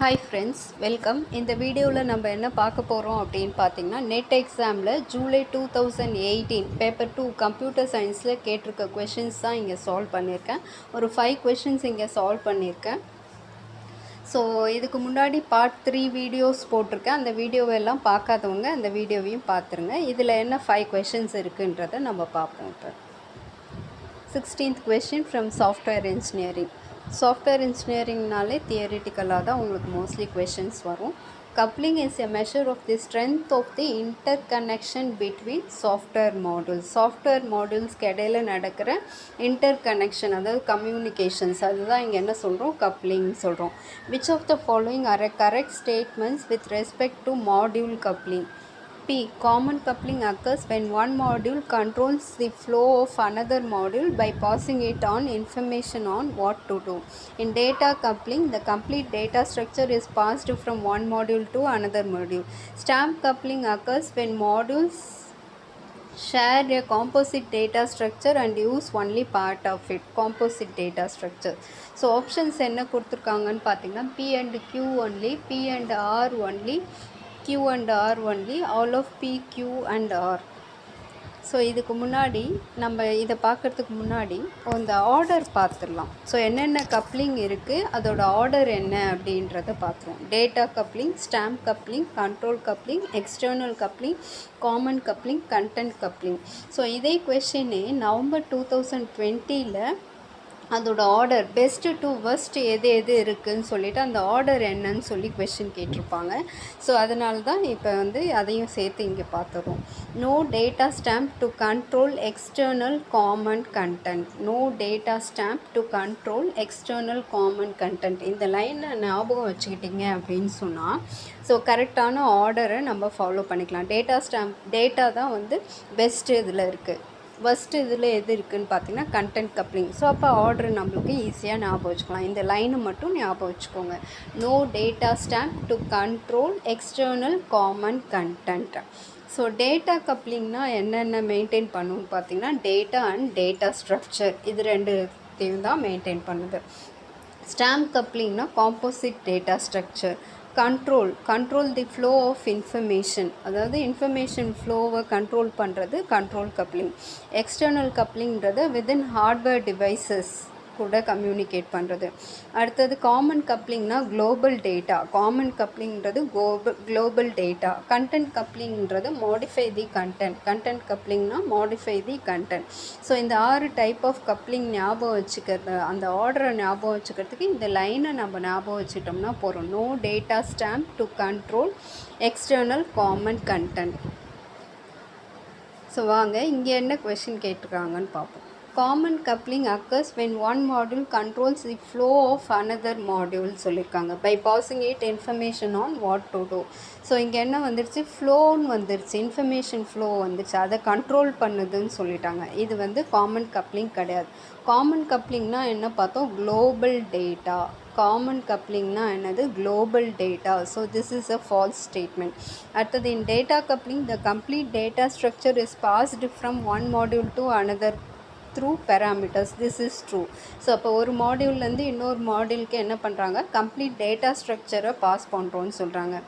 Hi friends, welcome. இந்த வீடியோவில் நம்ம என்ன பார்க்க போகிறோம் அப்படின்னு பார்த்தீங்கன்னா, நெட் எக்ஸாமில் ஜூலை 2018 பேப்பர் 2 கம்ப்யூட்டர் சயின்ஸில் கேட்டிருக்க கொஷின்ஸ் தான் இங்கே சால்வ் பண்ணியிருக்கேன். ஒரு 5 கொஷின்ஸ் இங்கே சால்வ் பண்ணியிருக்கேன். ஸோ இதுக்கு முன்னாடி பார்ட் 3 வீடியோஸ் போட்டிருக்கேன். அந்த வீடியோவெல்லாம் பார்க்காதவங்க அந்த வீடியோவையும் பார்த்துருங்க. இதில் என்ன 5 கொஷின்ஸ் இருக்குன்றதை நம்ம பார்ப்போம். இப்போ 16th question from software engineering. Software இன்ஜினியரிங்னாலே தியரிட்டிக்கலாக தான் உங்களுக்கு மோஸ்ட்லி கொஷின்ஸ் வரும். Coupling is a measure of the strength of the interconnection between software modules. Software மாடியூல்ஸ்க்கு இடையில நடக்கிற இன்டர் கனெக்ஷன், அதாவது கம்யூனிகேஷன்ஸ், அதுதான் இங்கே என்ன சொல்கிறோம், கப்ளிங் சொல்கிறோம். Which of the following are a correct statements with respect to module coupling? P. Common coupling occurs when one module controls the flow of another module by passing it on information on what to do. In data coupling, the complete data structure is passed from one module to another module. Stamp coupling occurs when modules share a composite data structure and use only part of it. Composite data structure. So options என்ன கொடுத்துருக்காங்கன்னு பார்த்தீங்கன்னா, P and Q only, P and R only, Q and R only, all of P, Q and R. So இதுக்கு முன்னாடி நம்ம இதை பார்க்குறதுக்கு முன்னாடி இந்த ஆர்டர் பார்த்துடலாம். ஸோ என்னென்ன கப்ளிங் இருக்குது, அதோட ஆர்டர் என்ன அப்படின்றத பார்த்துருவோம். Data coupling, stamp coupling, control coupling, external coupling, common coupling, content coupling. So இதே கொஷினே நவம்பர் 2020 அதோட ஆர்டர் பெஸ்ட்டு டு வர்ஸ்ட் எது இருக்குதுன்னு சொல்லிவிட்டு அந்த ஆர்டர் என்னன்னு சொல்லி கொஷின் கேட்டிருப்பாங்க. ஸோ அதனால தான் இப்போ அதையும் சேர்த்து இங்கே பார்த்துருவோம். No data stamp to control external common content. No data stamp to control external common content. இந்த லைனை ஞாபகம் வச்சுக்கிட்டிங்க அப்படின்னு சொன்னால் ஸோ கரெக்டான ஆர்டரை நம்ம ஃபாலோ பண்ணிக்கலாம். டேட்டா ஸ்டாம்ப் டேட்டா தான் பெஸ்ட்டு இதில் இருக்குது. ஃபஸ்ட்டு இதில் எது இருக்குதுன்னு பார்த்தீங்கன்னா கண்டென்ட் கப்ளிங். ஸோ அப்போ ஆர்டர் நம்மளுக்கு ஈஸியாக ஞாபகம் வச்சுக்கலாம். இந்த லைனை மட்டும் ஞாபகம் வச்சுக்கோங்க. No data stamp to control external common content. So data கப்ளிங்னால் என்னென்ன மெயின்டைன் பண்ணுன்னு பார்த்தீங்கன்னா, டேட்டா அண்ட் டேட்டா ஸ்ட்ரக்சர், இது ரெண்டுத்தையும் தான் மெயின்டைன் பண்ணுது. ஸ்டாம்ப் கப்ளிங்னா composite data structure. Control the flow of information, அதாவது இன்ஃபர்மேஷன் ஃப்ளோவை கண்ட்ரோல் பண்ணுறது கண்ட்ரோல் கப்ளிங். எக்ஸ்டர்னல் கப்ளிங்கிறது வித்தின் ஹார்ட்வேர் டிவைசஸ் கூட கம்யூனிகேட் பண்ணுறது. அடுத்தது காமன் கப்ளிங்னா குளோபல் டேட்டா. காமன் கப்ளிங்கிறது குளோபல் டேட்டா. கண்டென்ட் கப்ளிங்கிறது மாடிஃபை தி கண்டென்ட். கண்டென்ட் கப்ளிங்னா மாடிஃபை தி கண்டென்ட். ஸோ இந்த 6 டைப் ஆஃப் கப்ளிங் ஞாபகம் வச்சுக்கிறது, அந்த ஆர்டரை ஞாபகம் வச்சுக்கிறதுக்கு இந்த லைனை நம்ம ஞாபகம் வச்சுட்டோம்னா போகிறோம். No data stamp to control external common content. So வாங்க இங்கே என்ன கொஷின் கேட்டிருக்காங்கன்னு பார்ப்போம். Common coupling occurs when one module controls the flow of another module சொல்லியிருக்காங்க by passing it information on what to do. So இங்கே என்ன வந்துருச்சு, ஃப்ளோன்னு வந்துருச்சு, இன்ஃபர்மேஷன் ஃப்ளோ வந்துருச்சு, அதை கண்ட்ரோல் பண்ணுதுன்னு சொல்லிட்டாங்க. இது காமன் கப்ளிங் கிடையாது. காமன் கப்ளிங்னா என்ன பார்த்தோம், குளோபல் டேட்டா. காமன் கப்ளிங்னா என்னது, global data. So this is a false statement. அடுத்தது, in data coupling the complete data structure is passed from one module to another through parameters. This is true. So அப்போ ஒரு மாடியூல்லேருந்து இன்னொரு மாடியூலுக்கு என்ன பண்ணுறாங்க, complete data ஸ்ட்ரக்சரை pass பண்ணுறோன்னு சொல்கிறாங்க.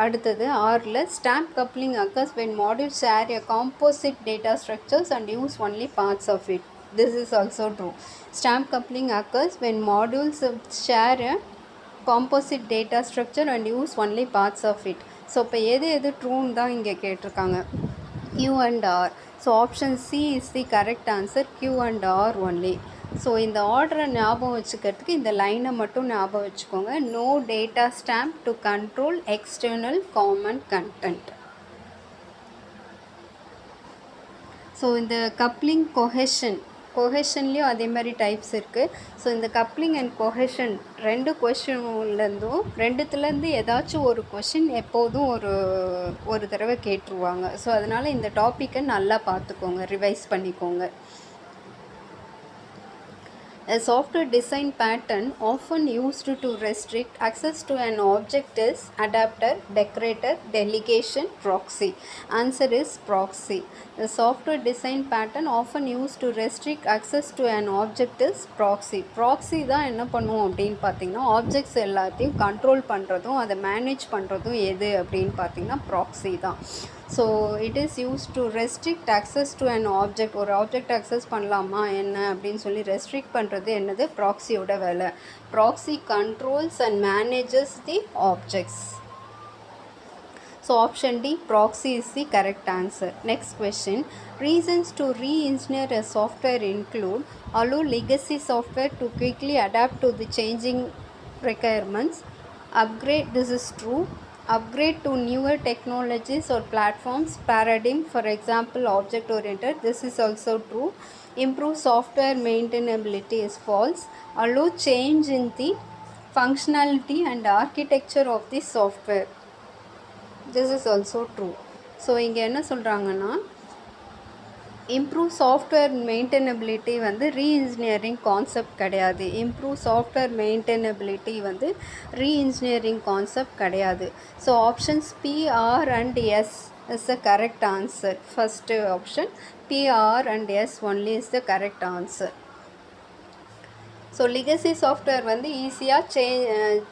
அடுத்தது 6ல் stamp coupling occurs when modules share a composite data structures and use only parts of it. This is also true. Stamp coupling occurs when modules share a composite data structure and use only parts of it. So இப்போ எது ட்ரூன்னு தான் இங்கே கேட்டிருக்காங்க, Q and R. So option C is the correct answer, Q and R only. So இந்த ஆர்டரை ஞாபகம் வச்சுக்கிறதுக்கு இந்த லைனை மட்டும் ஞாபகம் வச்சுக்கோங்க. No data stamp to control external common content. So இந்த கப்ளிங் கொஹெஷன்லேயும் அதே மாதிரி டைப்ஸ் இருக்குது. ஸோ இந்த கப்ளிங் அண்ட் கொஹெஷன் ரெண்டுத்துலேருந்து ஏதாச்சும் ஒரு கொஷின் எப்போதும் ஒரு தடவை கேட்டுருவாங்க. ஸோ அதனால் இந்த டாப்பிக்கை நல்லா பார்த்துக்கோங்க, ரிவைஸ் பண்ணிக்கோங்க. A software design pattern often used to restrict access to an object is adapter, decorator, delegation, proxy. Answer is proxy. The software design pattern often used to restrict access to an object is proxy. Proxy தான் என்ன பண்ணும் அப்படின்னு பார்த்தீங்கன்னா objects எல்லாத்தையும் control பண்ணுறதும் அதை manage பண்ணுறதும் எது அப்படின்னு பார்த்தீங்கன்னா ப்ராக்ஸி தான். So it is use to restrict access to an object. ஒரு ஆப்ஜெக்ட் அக்சஸ் பண்ணலாமா என்ன அப்படின்னு சொல்லி ரெஸ்ட்ரிக்ட் பண்ணுறது என்னது ப்ராக்ஸியோட வேலை. Proxy controls and manages the objects. So option D, proxy is the correct answer. Next question. Reasons to re-engineer a software include allow legacy software to quickly adapt to the changing requirements, upgrade, this is true, upgrade to newer technologies or platforms, paradigm, for example object oriented, this is also true, improve software maintainability is false, allow change in the functionality and architecture of the software, this is also true. So இங்கே என்ன சொல்கிறாங்கன்னா improve software maintainability வந்து reengineering concept கிடையாது. Improve software maintainability வந்து reengineering concept கிடையாது. So options P R and S is the correct answer. First option P R and S only is the correct answer. So legacy software வந்து ஈஸியாக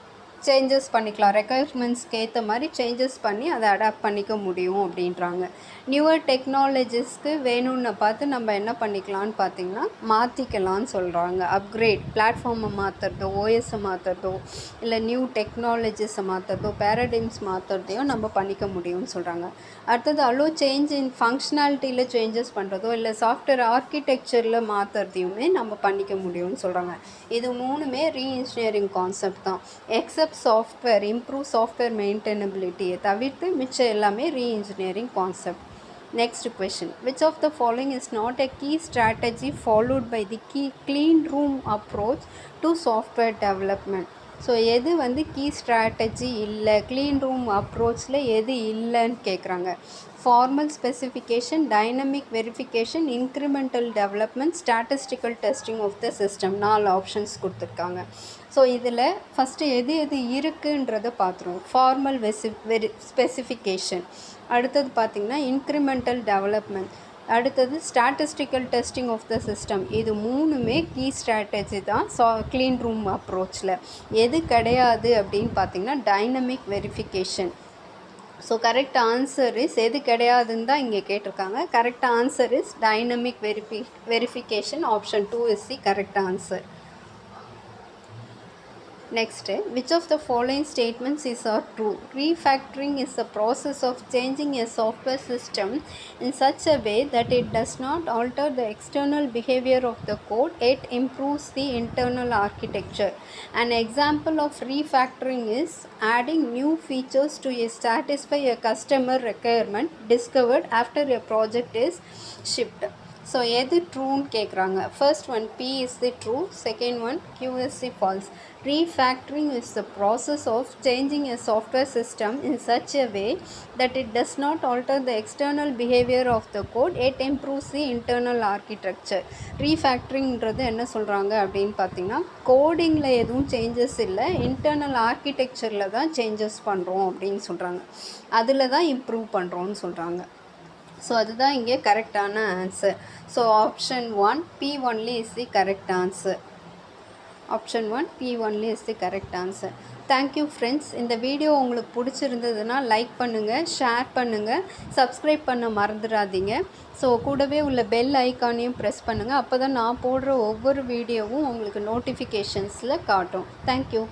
changes பண்ணிக்கலாம், ரெக்குயர்மெண்ட்ஸ்க்கு ஏற்ற மாதிரி changes பண்ணி அதை அடாப்ட் பண்ணிக்க முடியும் அப்படின்றாங்க. நியூவர் டெக்னாலஜிஸ்க்கு வேணும்னு பார்த்து நம்ம என்ன பண்ணிக்கலான்னு பார்த்திங்கன்னா மாற்றிக்கலான்னு சொல்கிறாங்க. அப்கிரேட், பிளாட்ஃபார்மை மாற்றுறதோ, ஓஎஸை மாற்றுறதோ, இல்லை நியூ டெக்னாலஜிஸை மாற்றுறதோ, பேரடைம்ஸ் மாற்றுறதையும் நம்ம பண்ணிக்க முடியும்னு சொல்கிறாங்க. அடுத்தது அலோ சேஞ்ச் இன் ஃபங்க்ஷனாலிட்டியில் சேஞ்சஸ் பண்ணுறதோ இல்லை சாஃப்ட்வேர் ஆர்கிடெக்சரில் மாற்றுறதையுமே நம்ம பண்ணிக்க முடியும்னு சொல்கிறாங்க. இது மூணுமே ரீஇன்ஜினியரிங் கான்செப்ட் தான். எக்ஸப்ட் சாஃப்ட்வேர், இம்ப்ரூவ் சாஃப்ட்வேர் மெயின்டெனபிலிட்டியை தவிர்த்து மிச்சம் எல்லாமே re-engineering concept. Next question. Which of the following is not a key strategy followed by the clean room approach to software development? So எது வந்து கீ ஸ்ட்ராட்டஜி இல்லை, clean room அப்ரோச்சில் எது இல்லைன்னு கேட்குறாங்க. Formal specification, dynamic verification, incremental development, statistical testing of the system, 4 options கொடுத்துருக்காங்க. So இதில் first எது எது இருக்குன்றதை பார்த்துருவோம். ஃபார்மல் ஸ்பெசிஃபிகேஷன், அடுத்தது பார்த்திங்கன்னா இன்க்ரிமெண்டல் டெவலப்மெண்ட், அடுத்தது statistical testing of the system. இது மூணுமே கீ ஸ்ட்ராட்டஜி தான் க்ளீன் ரூம் அப்ரோச்சில். எது கிடையாது அப்படின்னு பார்த்திங்கன்னா dynamic verification. So correct answer is எது கிடையாதுன்னு தான் இங்கே கேட்டிருக்காங்க. Correct answer is dynamic verification. Option 2 is the correct answer. Next, which of the following statements is are true? Refactoring is the process of changing a software system in such a way that it does not alter the external behavior of the code, yet improves the internal architecture. An example of refactoring is adding new features to satisfy a customer requirement discovered after a project is shipped. So எது ட்ரூன்னு கேட்குறாங்க. First one P is the true, second one Q is the false. Refactoring is the process of changing a software system in such a way that it does not alter the external behavior of the code, it improves the internal architecture. Refactoringன்றது என்ன சொல்கிறாங்க அப்படின்னு பார்த்தீங்கன்னா கோடிங்கில் எதுவும் changes இல்லை, internal ஆர்கிடெக்சரில் தான் changes பண்ணுறோம் அப்படின்னு சொல்கிறாங்க. அதில் தான் இம்ப்ரூவ் பண்ணுறோன்னு சொல்கிறாங்க. ஸோ அதுதான் இங்கே கரெக்டான answer. So option 1 be only is the correct answer. Option 1 be only is the correct answer. Thank you friends. இந்த வீடியோ உங்களுக்கு பிடிச்சிருந்ததுன்னா லைக் பண்ணுங்கள், ஷேர் பண்ணுங்கள், சப்ஸ்கிரைப் பண்ண மறந்துடாதீங்க. ஸோ கூடவே உள்ள பெல் ஐக்கானையும் ப்ரெஸ் பண்ணுங்கள். அப்போ தான் நான் போடுற ஒவ்வொரு வீடியோவும் உங்களுக்கு நோட்டிஃபிகேஷன்ஸில் காட்டும். தேங்க்யூ.